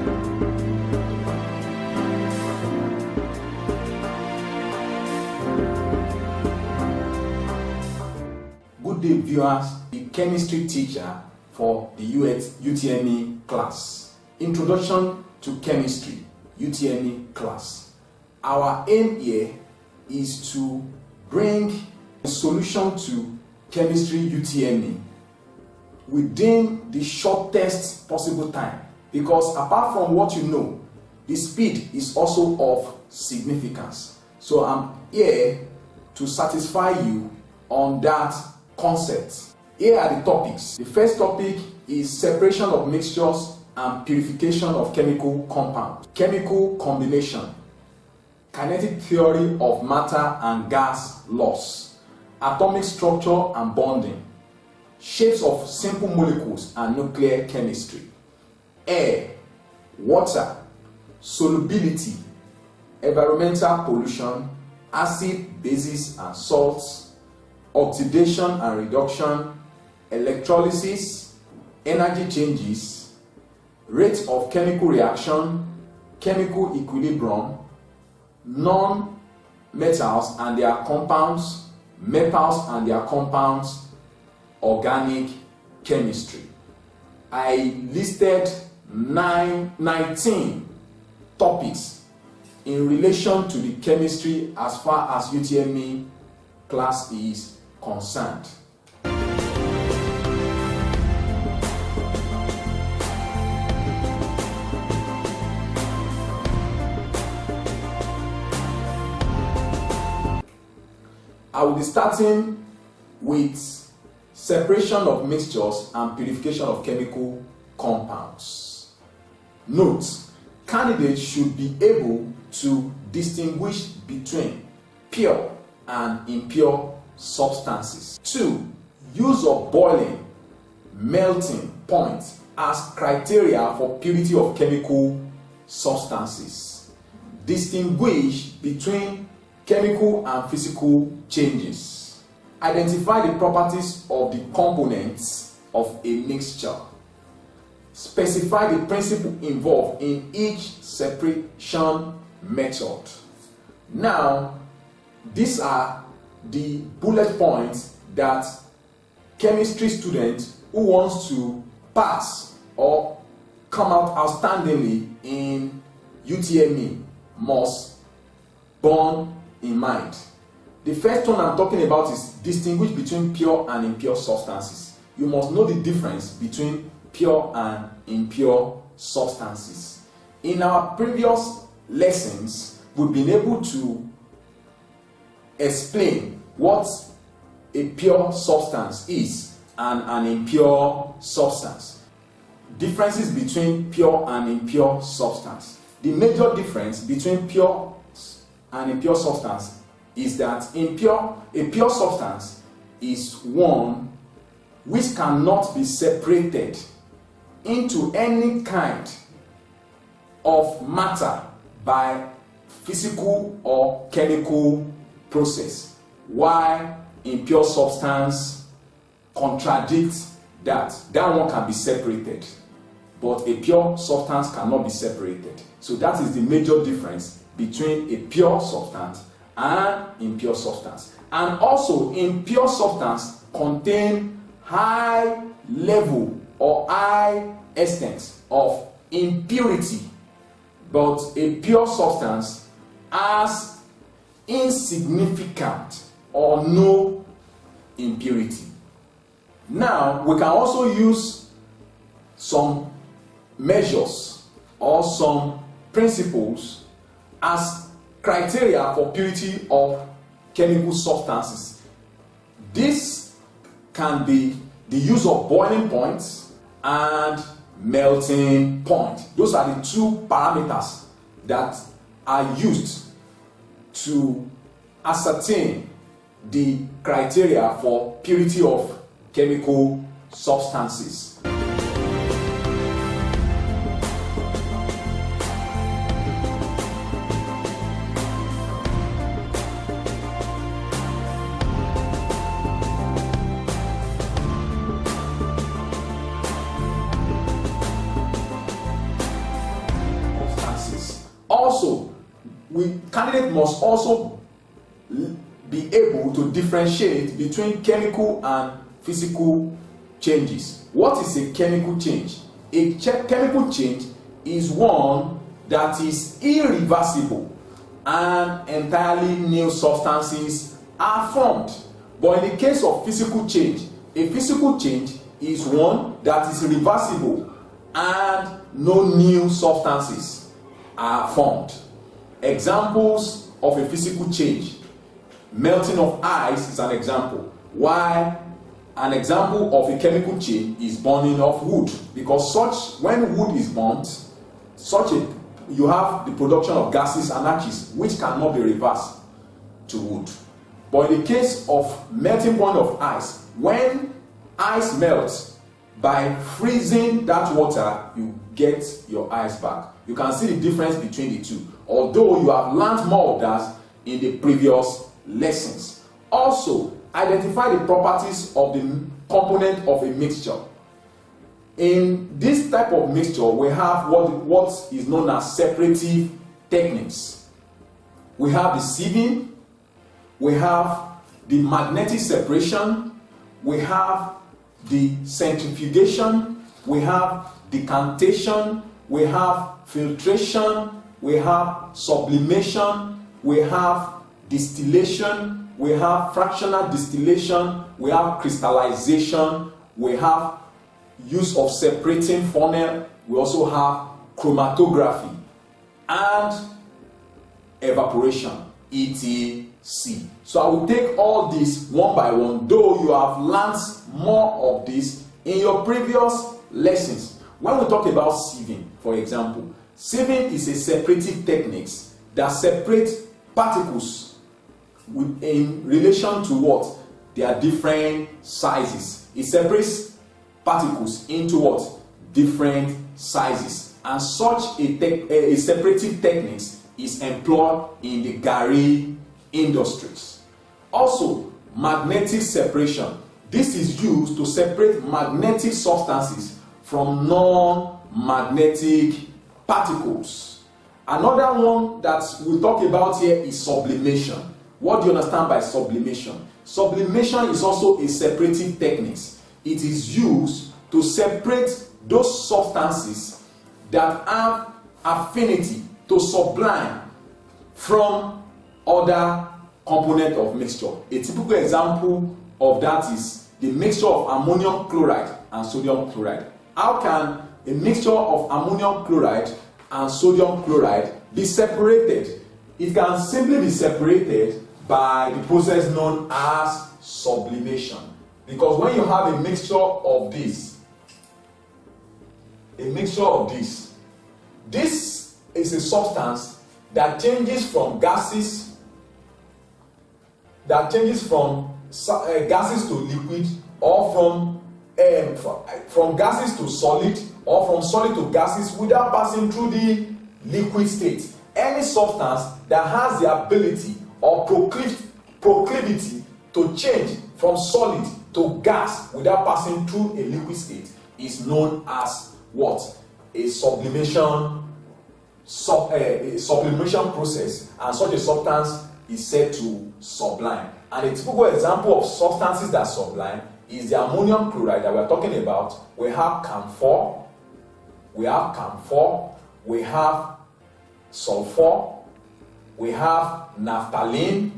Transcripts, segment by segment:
Good day, viewers. The chemistry teacher for the UTME class. Introduction to Chemistry, UTME class. Our aim here is to bring a solution to chemistry UTME within the shortest possible time, because apart from what you know, the speed is also of significance. So I'm here to satisfy you on that concept. Here are the topics. The first topic is separation of mixtures and purification of chemical compounds, chemical combination, kinetic theory of matter and gas laws, atomic structure and bonding, shapes of simple molecules and nuclear chemistry, air, water, solubility, environmental pollution, acid, bases and salts, oxidation and reduction, electrolysis, energy changes, rate of chemical reaction, chemical equilibrium, non-metals and their compounds, metals and their compounds, organic chemistry. I listed 19 topics in relation to the chemistry as far as UTME class is concerned. I will be starting with separation of mixtures and purification of chemical compounds. Note, candidates should be able to distinguish between pure and impure substances. 2. Use of boiling, melting point as criteria for purity of chemical substances. Distinguish between chemical and physical changes. Identify the properties of the components of a mixture. Specify the principle involved in each separation method. Now, these are the bullet points that chemistry students who wants to pass or come out outstandingly in UTME must bear in mind. The first one I'm talking about is distinguish between pure and impure substances. You must know the difference between pure and impure substances. In our previous lessons, we've been able to explain what a pure substance is and an impure substance. Differences between pure and impure substance. The major difference between pure and impure substance is that a pure substance is one which cannot be separated into any kind of matter by physical or chemical process, while impure substance contradicts that. That one can be separated, but a pure substance cannot be separated. So that is the major difference between a pure substance and impure substance. And also, impure substance contain high level or high extent of impurity, but a pure substance has insignificant or no impurity. Now, we can also use some measures or some principles as criteria for purity of chemical substances. This can be the use of boiling points and melting point. Those are the two parameters that are used to ascertain the criteria for purity of chemical substances. candidate must also be able to differentiate between chemical and physical changes. What is a chemical change? A chemical change is one that is irreversible and entirely new substances are formed. But in the case of physical change, a physical change is one that is reversible and no new substances are formed. Examples of a physical change: melting of ice is an example, while an example of a chemical change is burning of wood, because when wood is burnt, you have the production of gases and ashes which cannot be reversed to wood. But in the case of melting point of ice, when ice melts, by freezing that water, you get your ice back. You can see the difference between the two, although you have learned more of that in the previous lessons. Also, identify the properties of the component of a mixture. In this type of mixture, we have what is known as separative techniques. We have the sieving, we have the magnetic separation, we have the centrifugation, we have decantation, we have filtration, we have sublimation, we have distillation, we have fractional distillation, we have crystallization, we have use of separating funnel, we also have chromatography and evaporation, etc. So I will take all this one by one, though you have learned more of this in your previous lessons. When we talk about sieving, for example, sieving is a separative technique that separates particles in relation to what? Their different sizes. It separates particles into what? Different sizes. And such a separative technique is employed in the garri industries. Also, magnetic separation. This is used to separate magnetic substances from non-magnetic particles. Another one that we'll talk about here is sublimation. What do you understand by sublimation? Sublimation is also a separative technique. It is used to separate those substances that have affinity to sublime from other component of mixture. A typical example of that is the mixture of ammonium chloride and sodium chloride. How can a mixture of ammonium chloride and sodium chloride be separated? It can simply be separated by the process known as sublimation. Because when you have a mixture of this, this is a substance that changes from gases, gases to liquid, or from gases to solid, or from solid to gases without passing through the liquid state. Any substance that has the ability or proclivity to change from solid to gas without passing through a liquid state is known as what? A sublimation process, and such a substance is said to sublime. And a typical example of substances that sublime is the ammonium chloride that we are talking about. We have camphor, we have sulfur, we have naphthalene,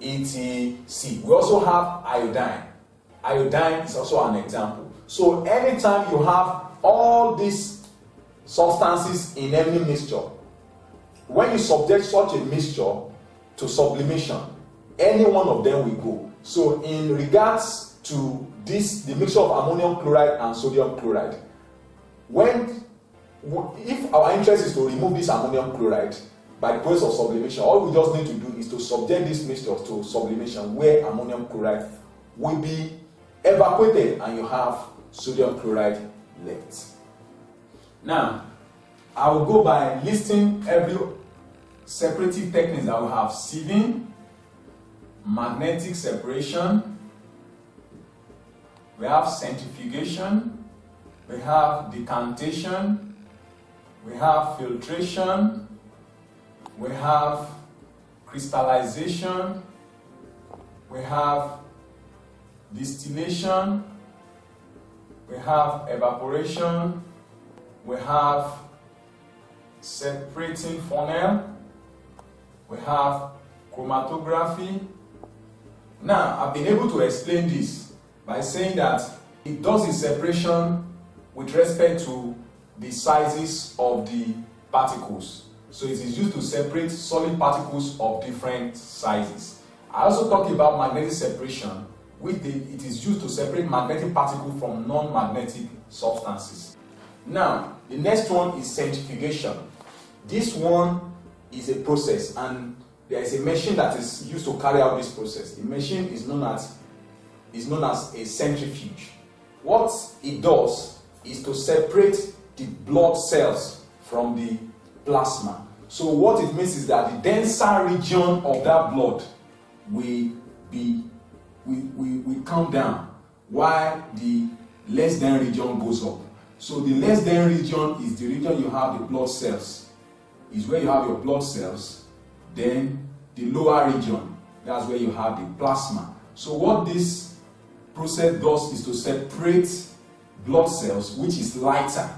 etc. We also have iodine. Iodine is also an example. So anytime you have all these substances in any mixture, when you subject such a mixture to sublimation, any one of them will go. So in regards to this, the mixture of ammonium chloride and sodium chloride, if our interest is to remove this ammonium chloride by the process of sublimation, all we just need to do is to subject this mixture to sublimation, where ammonium chloride will be evaporated and you have sodium chloride left. Now, I will go by listing every separative techniques that we have: sieving, magnetic separation, we have centrifugation, we have decantation, we have filtration, we have crystallization, we have distillation, we have evaporation, we have separating funnel, we have chromatography. Now, I've been able to explain this by saying that it does its separation with respect to the sizes of the particles. So it is used to separate solid particles of different sizes. I also talked about magnetic separation, it is used to separate magnetic particles from non-magnetic substances. Now, the next one is centrifugation. This one is a process, and there is a machine that is used to carry out this process. The machine is known as a centrifuge. What it does is to separate the blood cells from the plasma. So what it means is that the denser region of that blood will come down, while the less dense region goes up. So the less dense region is the region you have the blood cells, is where you have your blood cells. Then the lower region, that's where you have the plasma. So what this process does is to separate blood cells, which is lighter,